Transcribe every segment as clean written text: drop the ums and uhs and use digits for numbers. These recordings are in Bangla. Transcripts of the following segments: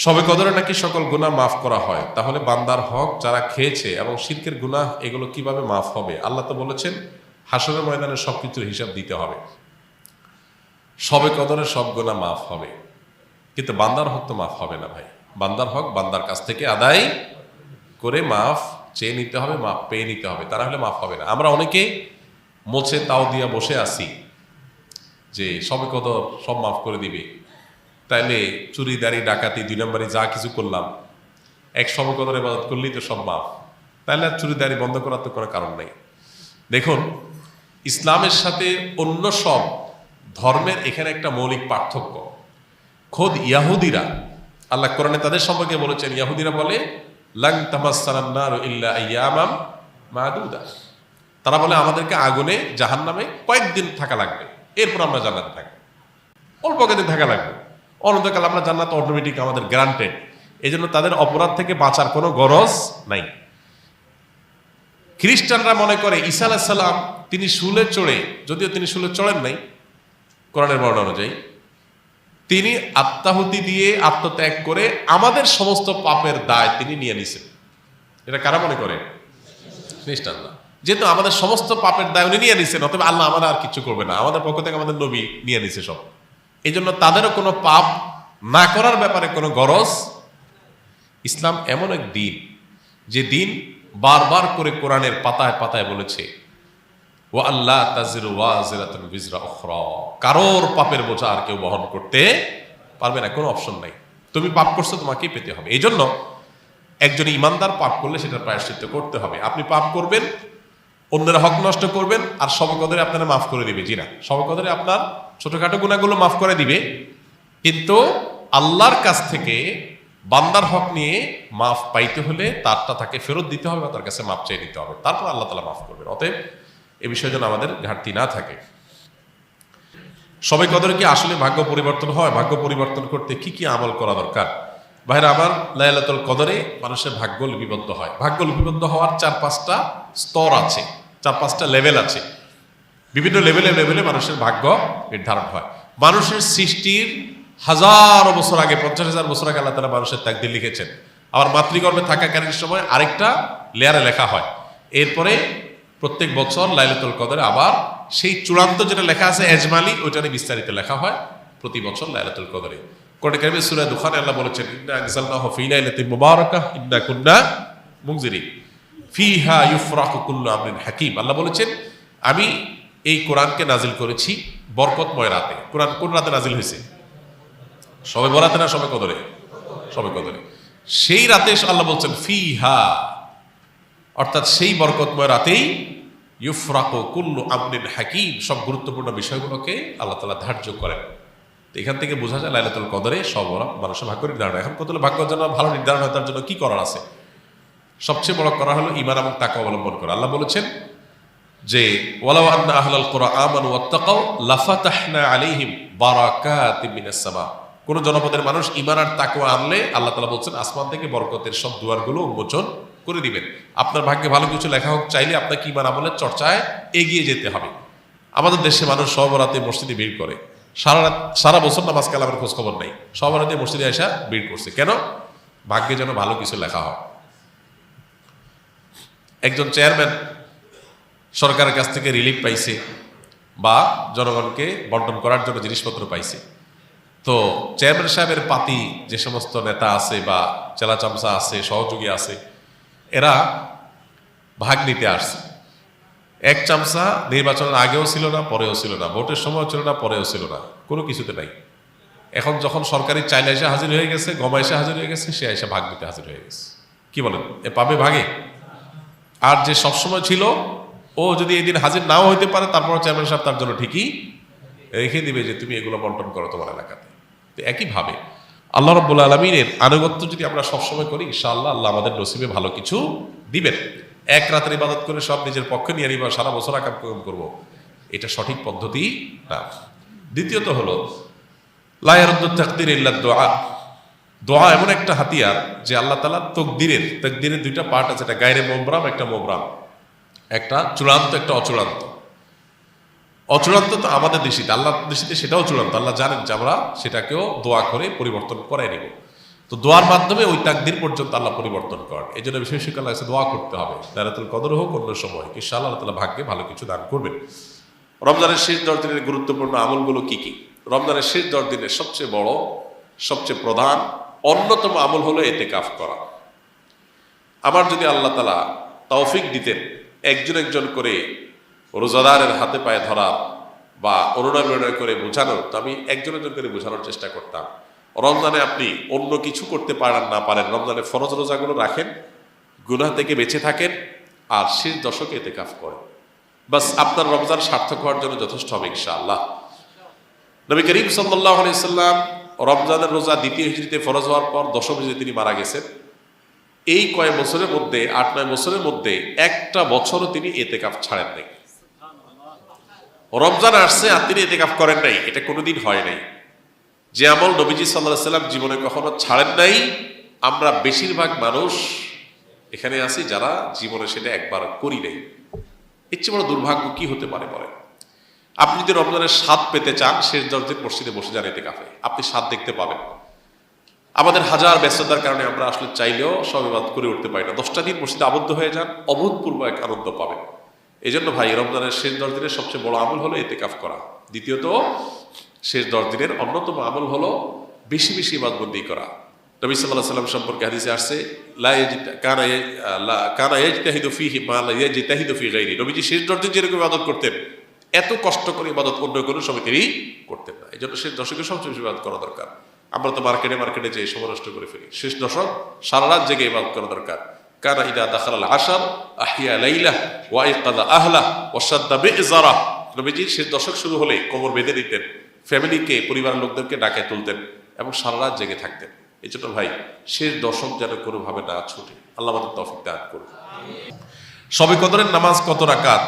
শবে কদরে নাকি সকল গুনাহ মাফ করা হয়, তাহলে বান্দার হক যারা খেয়েছে এবং শিরকের গুনাহ এগুলো কিভাবে মাফ হবে? আল্লাহ তো বলেছেন হাসরের ময়দানে সবকিছুর হিসাব দিতে হবে। শবে কদরে সব গুনাহ মাফ হবে, কিন্তু বান্দার হক তো মাফ হবে না ভাই। বান্দার হক বান্দার কাছ থেকে আদায় করে মাফ চেয়ে নিতে হবে, মাফ পেয়ে নিতে হবে, তা না হলে মাফ হবে না। আমরা অনেকে মোছে তাও দিয়া বসে আছি যে শবে কদর সব মাফ করে দিবে, তাইলে চুরি দাড়ি ডাকাতি 2 নম্বরে যা কিছু করলাম এক শবে কদর ইবাদত করলেই তো সব মাফ, তাহলে আর চুরি দাড়ি বন্ধ করার তো কোনো কারণ নেই। দেখুন, ইসলামের সাথে অন্য সব ধর্মের এখানে একটা মৌলিক পার্থক্য। খোদ ইয়াহুদিরা, আল্লাহ কোরআনে তাদের সম্পর্কে বলেছেন, ইয়াহুদিরা বলে লাং তামাসসানান নারু ইল্লা আইয়ামাম মাদুদা, তারা বলে আমাদেরকে আগুনে জাহান্নামে কয়েকদিন থাকা লাগবে, এরপর আমরা জান্নাতে থাকবো। অল্প কয়েকদিন থাকা লাগবে, অনন্তকাল আমরা জান্নাত অটোমেটিক আমাদের গ্রান্টেড। এই জন্য তাদের অপরাধ থেকে বাঁচার কোনো গরজ নাই। খ্রিস্টানরা মনে করে ঈসা আলাইহিস সালাম তিনি শুলে চড়ে, যদিও তিনি শুলে চড়েন নাই কোরআনের বর্ণনা অনুযায়ী, তিনি আত্মাহুতি দিয়ে আত্মত্যাগ করে আমাদের সমস্ত পাপের দায় তিনি নিয়ে নিছেন। এটা কারা মনে করে? খ্রিস্টানরা। যেহেতু আমাদের সমস্ত পাপের দায় উনি নিয়ে নিছেন, অতএব আল্লাহ আমাদের আর কিছু করবে না, আমাদের পক্ষ থেকে আমাদের নবী নিয়ে নিছে সব। এই জন্য তাদেরও কোনো পাপ না করার ব্যাপারে কোনো গরজ। ইসলাম এমন এক দিন, যে দিন বারবার করে কোরআনের পাতায় পাতায় বলেছে ওয়া আল্লাহ তাজিরু ওয়াজিরাতুন বিজরা উখরা, কারোর পাপের বোঝা আর কেউ বহন করতে পারবে না, কোনো অপশন নাই। তুমি পাপ করছো, তোমাকেই পেতে হবে। এই জন্য একজন ইমানদার পাপ করলে সেটার প্রায়শ্চিত্ত করতে হবে। আপনি পাপ করবেন, অন্যের হক নষ্ট করবেন, আর শবে কদরে আপনারা মাফ করে দিবে। জি না, শবে কদরে আপনার ছোটখাটো গুনাহগুলো মাফ করে দিবে, কিন্তু আল্লাহর কাছ থেকে বান্দার হক নিয়ে মাফ পাইতে হলে তারটা তাকে ফেরত দিতে হবে, বা তার কাছে মাফ চেয়ে নিতে হবে, তারপর আল্লাহ তাআলা মাফ করবেন। অতএব এ বিষয়ে যেন আমাদের ঘাটতি না থাকে। শবে কদরে কি আসলে ভাগ্য পরিবর্তন হয়? ভাগ্য পরিবর্তন করতে কি কি আমল করা দরকার? ভাইরা আমার, লাইলাতুল কদরে মানুষের ভাগ্য লিপিবদ্ধ হয়। ভাগ্য লিপিবদ্ধ হওয়ার 4-5টা স্তর আছে, 4-5টা লেভেল আছে। বিভিন্ন লেভেলে লেভেলে মানুষের ভাগ্য নির্ধারণ হয়। মানুষের সৃষ্টির হাজার বছর আগে, 50,000 বছর আগে আল্লাহ তাআলা মানুষের তাকদীর লিখেছেন। আবার মাতৃগর্ভে থাকাকালীন সময় আরেকটা লেয়ারে লেখা হয়। এরপরে প্রত্যেক বছর লাইলাতুল কদরে আবার সেই চূড়ান্ত যেটা লেখা আছে এজমালি, ওইটা নিয়ে বিস্তারিত লেখা হয় প্রতি বছর লাইলাতুল কদরে। কোরআন কারীমে সূরা দুখানে আল্লাহ বলেছেন ইন্না আনজালনাহু ফী লাইলাতিন মুবারাকাহ ইন্না কুন্না মুনজিরিন ফীহা ইউফরাকু কুল্লু আমরিন হাকীম। আল্লাহ বলেছেন আমি এই কোরআনকে নাজিল করেছি বরকতময় রাতে। কোরআন কোন রাতে নাজিল হয়েছে? শবে বরাতে না শবে কদরে? শবে কদরে। সেই রাতে আল্লাহ বলছেন ফীহা, অর্থাৎ সেই বরকতময় রাতেই ইউফরাকু কুল্লু আমরিন হাকীম, সব গুরুত্বপূর্ণ বিষয়গুলোকে আল্লাহ তাআলা ধার্য করেন। তো এখান থেকে বোঝা যায় লাইলাতুল কদরে সব মানুষের ভাগ্য নির্ধারণ। এখন কত ভাগ্য যেন ভালো নির্ধারণ হয়, তার জন্য কি করার আছে? সবচেয়ে বড় করা হলো ঈমান এবং তাকওয়া অবলম্বন করা। আল্লাহ বলেছেন যে ওয়ালাউ আন্না আহলাল কুরআ আমানু ওয়াত্তাকাউ লাফাতাহনা আলাইহিম বারাকাতিম মিনাস সামা। কোন জনপদের মানুষ ঈমান আর তাকওয়া আনলে আল্লাহ তাআলা বলছেন আসমান থেকে বরকতের সব দুয়ারগুলো উন্মোচন করে দিবেন। আপনার ভাগ্যে ভালো কিছু লেখা হোক চাইলে আপনাকে ঈমান আমলের চর্চায় এগিয়ে যেতে হবে। আমাদের দেশে মানুষ সব রাতে মসজিদে ভিড় করে, সারা বছর নামাজ কালামের খোঁজ খবর নেই, সব রাতে মসজিদে এসে ভিড় করছে। কেন? ভাগ্যে যেন ভালো কিছু লেখা হয়। একজন চেয়ারম্যান সরকারের কাছ থেকে রিলিফ পাইছে বা জনগণকে বন্টন করার জন্য জিনিসপত্র পাইছে। তো চেয়ারম্যান সাহেবের পাতি যে সমস্ত নেতা আছে বা চেলা চামচা আছে, সহযোগী আছে, এরা ভাগ নিতে আসছে। এক চামচা নির্বাচনের আগেও ছিল না, পরেও ছিল না, ভোটের সময় ছিল না, পরেও ছিল না, কোনো কিছুতে নাই। এখন যখন সরকারি চাইলে এসে হাজির হয়ে গেছে, গমা এসে হাজির হয়ে গেছে, সে এসে ভাগ নিতে হাজির হয়ে গেছে। কি বলেন, এ পাবে ভাগে? আর যে সবসময় ছিল, ও যদি এই দিন হাজির নাও হইতে পারে, তারপর চেয়ারম্যান সাহেব তার জন্য ঠিকই রেখে দিবে যে তুমি এগুলো বন্টন করো তোমার এলাকাতে। তো একইভাবে আল্লাহ রাব্বুল আলামিনের আনুগত্য যদি আমরা সবসময় করি, ইনশাআল্লাহ আল্লাহ আমাদের নসিবে ভালো কিছু দিবেন। এক রাতের ইবাদত করে সব নিজের পক্ষে নিয়ে নিবা, সারা বছর আকাম করবো, এটা সঠিক পদ্ধতি না। দ্বিতীয়ত হলো লা ইয়ারুদ্দু তাকদীর ইল্লা দুআ। দোয়া এমন একটা হাতিয়ার যে আল্লাহ তাআলা তাকদীরের 2টা পার্ট আছে, একটা গায়রে মুবরাম, একটা মুবরাম, একটা চূড়ান্ত, একটা অচূড়ান্ত। অচূড়ান্ত তো আমাদের দৃষ্টিতে, আল্লাহর দৃষ্টিতে সেটাও চূড়ান্ত। আল্লাহ জানেন যে আমরা সেটাকেও দোয়া করে পরিবর্তন করে নিব। তো দোয়ার মাধ্যমে ওই তাকদির পর্যন্ত আল্লাহ পরিবর্তন করেন। এই জন্য বিশেষ করে আল্লাহ কাছে দোয়া করতে হবে, লাইলাতুল কদর হোক অন্য সময়, ইনশাআল্লাহ আল্লাহ তাআলা ভাগ্যে ভালো কিছু দান করবেন। রমজানের শেষ 10 দিনের গুরুত্বপূর্ণ আমলগুলো কি কি? রমজানের শেষ 10 দিনের সবচেয়ে বড়, সবচেয়ে প্রধান, অন্যতম আমল হলো ইতিকাফ করা। আমার যদি আল্লাহ তাআলা তৌফিক দিতেন একজন একজন করে রোজাদারের হাতে পায়ে ধরা বা অনুনয় করে বোঝানোর, তো আমি একজন একজন করে বোঝানোর চেষ্টা করতাম। রমজানে আপনি অন্য কিছু করতে পারেন না পারেন, রমজানে ফরজ রোজাগুলো রাখেন, গুনাহ থেকে বেঁচে থাকেন, আর শেষ দশকে ইতিকাফ করেন। বাস আপনার রমজান সার্থক হওয়ার জন্য যথেষ্ট হবে ইনশাআল্লাহ। নবী করিম সাল্লাল্লাহু আলাইহি সাল্লাম রমজানের রোজা দ্বিতীয় হিজরিতে ফরজ হওয়ার পর দশম হিজরিতে তিনি মারা গেছেন। এই কয়েক বছরের মধ্যে, 8-9 বছরের মধ্যে একটা বছরও তিনি ইতিকাফ ছাড়েন নাই। রমজান আসছে আর তিনি ইতিকাফ করেন নাই, এটা কোনোদিন হয় নাই। যে আমল নবীজি সাল্লাল্লাহু আলাইহি সাল্লাম জীবনে কখনো ছাড়েন নাই, আমরা বেশিরভাগ মানুষ এখানে আছি যারা জীবনে সেটা একবার করি নাই। এর চেয়ে বড় দুর্ভাগ্য কি হতে পারে বলেন? আপনি যদি রমজানের স্বাদ পেতে চান, শেষ 10 দিন মসজিদে বসে যান ইতিকাফে, আপনি স্বাদ দেখতে পাবেন। আমাদের হাজার ব্যস্ততার কারণে আমরা আসলে চাইলেও সব ইবাদত করে উঠতে পারি না। 10টা দিন মসজিদে আবদ্ধ হয়ে যান, অভূতপূর্ব এক আনন্দ পাবেন। এই জন্য ভাই, রমজানের শেষ 10 দিনের সবচেয়ে বড় আমল হলো ইতিকাফ করা। দ্বিতীয়ত, শেষ 10 দিনের অন্যতম আমল হলো বেশি বেশি ইবাদতবন্দি করা। নবী সাল্লাল্লাহু আলাইহি ওয়াসাল্লাম সম্পর্কে হাদিসে আসছে, কানা ইয়াজতাহিদু ফীহি মা লা ইয়াজতাহিদু ফী গায়রি। নবীজি শেষ 10 দিন যেরকম ইবাদত করতেন, এত কষ্ট করে ইবাদত অন্য কোনো সময় তিনি করতেন না। এই জন্য শেষ দশকে সবচেয়ে বেশি ইবাদত করা দরকার। আমরা তো মার্কেটে যে সময় নষ্ট করে ফেলি, শেষ দশক সারা রাত জেগে ইবাদত করা দরকার। কানা ইদা দাখালাল আশর আহিয়া লাইলাহ ওয়া আইকাযা আহলাহ ওয়া শাদ্দা বি'জারা। নবীজি শেষ দশক শুরু হলে কোমর বেঁধে নিতেন, ফ্যামিলিকে, পরিবারের লোকদেরকে ডাকে তুলতেন এবং সারা রাত জেগে থাকতেন। এই জন্য ভাই, শেষ দশক যেন কোনোভাবে না ছুটে। আল্লাহ আমাদের তৌফিক দান করুন। শবে কদরের নামাজ কত রাকাত,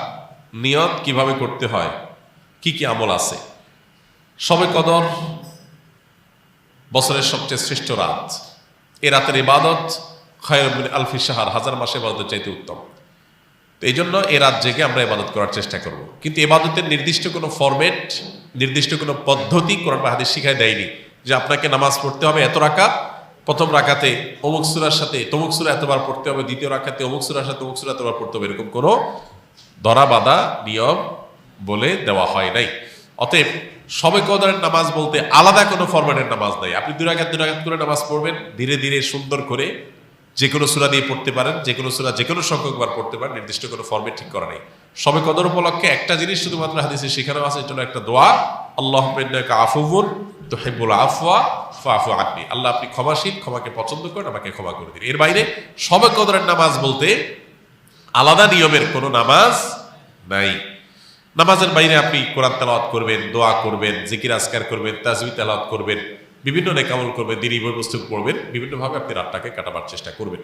নিয়ত কিভাবে করতে হয়, কি কি আমল আছে? শবে কদর বছরের সবচেয়ে শ্রেষ্ঠ রাত। এ রাতের ইবাদত খায়রুম মিন আলফি শাহর, হাজার মাসে ইবাদতের চাইতে উত্তম। তো এই জন্য এ রাত জেগে আমরা ইবাদত করার চেষ্টা করব। কিন্তু ইবাদতের নির্দিষ্ট কোনো ফরম্যাট, নির্দিষ্ট কোনো পদ্ধতি কোরআন বা হাদিস শিখায় দেয়নি যে আপনাকে নামাজ পড়তে হবে এত রাকাত, প্রথম রাকাতে অমুক সূরার সাথে তমুক সূরা এতবার পড়তে হবে, দ্বিতীয় রাকাতে অমুক সূরার সাথে অমুক সূরা এতবার পড়তে হবে, এরকম কোনো ধরা বাঁধা নিয়ম বলে দেওয়া হয় নাই। অতএব শবে কদরের নামাজ বলতে আলাদা কোনো ফরম্যাটের নামাজ নাই। আপনি 2 রাকাত করে নামাজ পড়বেন, ধীরে ধীরে সুন্দর করে যে কোনো সূরা দিয়ে পড়তে পারেন, যে কোনো সূরা যে কোনো সংখ্যকবার পড়তে পারেন, নির্দিষ্ট কোনো ফরম্যাট ঠিক করা নেই। শবে কদর উপলক্ষে একটা জিনিস শুধুমাত্র হাদিসে শেখানো আছে, এটা হলো একটা দোয়া, আল্লাহুম্মা ইন্নাকা আফুউন তুহিব্বুল আফওয়া ফাআফু আন্নি। আল্লাহ, আপনি ক্ষমাশীল, ক্ষমাকে পছন্দ করেন, আমাকে ক্ষমা করে দিন। এর বাইরে শবে কদরের নামাজ বলতে আলাদা নিয়মের কোনো নামাজ নাই। নামাজের বাইরে আপনি কোরআন তেলাওয়াত করবেন, দোয়া করবেন, জিকির আজকার করবেন, তাসবিহ তেলাওয়াত করবেন, বিভিন্ন নেক আমল করবেন, দ্বীনি বই পুস্তক পড়বেন, বিভিন্নভাবে আপনি রাতটাকে কাটাবার চেষ্টা করবেন।